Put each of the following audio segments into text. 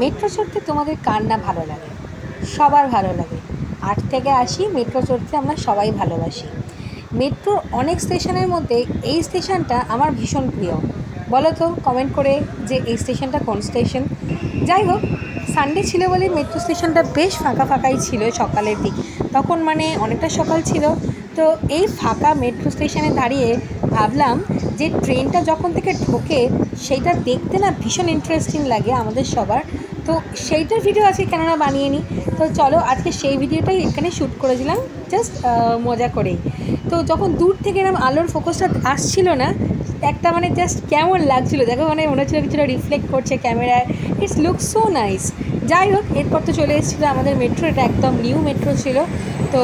Metro চড়তে তোমাদের কার না ভালো লাগে? সবার ভালো লাগে। 8 থেকে 80 মেট্রো চড়তে আমরা সবাই ভালোবাসি। মেট্রোর অনেক স্টেশনের মধ্যে এই স্টেশনটা আমার ভীষণ প্রিয়। বলো তো কমেন্ট করে যে এই স্টেশনটা কোন স্টেশন। যাই হোক, সানডে ছিল বলে মেট্রো স্টেশনটা বেশ ফাঁকা ফাঁকাই ছিল সকালের দিক। তখন মানে অনেকটা সকাল ছিল। তো এই ফাঁকা মেট্রো স্টেশনে দাঁড়িয়ে ভাবলাম যে ট্রেনটা যখন থেকে ঢোকে সেইটা দেখতে না ভীষণ ইন্টারেস্টিং লাগে আমাদের সবার। তো সেইটার ভিডিও আজকে কেননা বানিয়ে নিই। তো চলো আজকে সেই ভিডিওটাই এখানে শ্যুট করেছিলাম, জাস্ট মজা করেই। তো যখন দূর থেকে এরকম আলোর ফোকাসটা আসছিল না, একটা মানে জাস্ট কেমন লাগছিলো দেখো, মানে মনে হচ্ছিলো কিছুটা রিফ্লেক্ট করছে ক্যামেরায়। It's look so nice. যাই হোক, এরপর তো চলে এসেছিলো আমাদের মেট্রো। এটা একদম নিউ মেট্রো ছিল। তো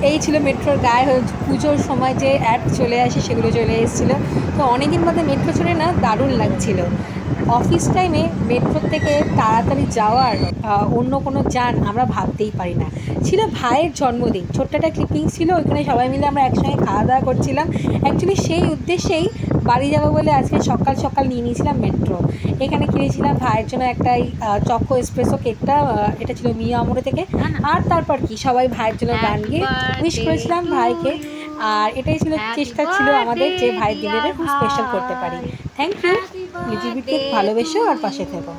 এই ছিল মেট্রোর গায়ে পুজোর সময় যে অ্যাড চলে আসে সেগুলো চলে এসেছিলো। তো অনেকদিন বাদে মেট্রো চড়ে না দারুণ লাগছিলো। অফিস টাইমে মেট্রোর থেকে তাড়াতাড়ি যাওয়ার অন্য কোনো যান আমরা ভাবতেই পারি না। ছিল ভাইয়ের জন্মদিন, ছোট্ট একটা ক্লিপিং ছিল, ওইখানে সবাই মিলে আমরা একসঙ্গে খাওয়া দাওয়া করছিলাম। অ্যাকচুয়ালি সেই উদ্দেশ্যেই বাড়ি যাবো বলে আজকে সকাল সকাল নিয়ে নিয়েছিলাম মেট্রো। এখানে কিনেছিলাম ভাইয়ের জন্য একটা চকো এসপ্রেসো কেকটা, এটা ছিল মিয়া আমরে থেকে। আর তারপর কি সবাই ভাইয়ের জন্য গান গিয়ে উইশ করেছিলাম ভাইকে। আর এটাই ছিল চেষ্টা ছিল আমাদের যে ভাইয়ের দিনটা খুব স্পেশাল করতে পারি। Thank you. Little bit cake ভালোবেসো আর পাশে থেকো।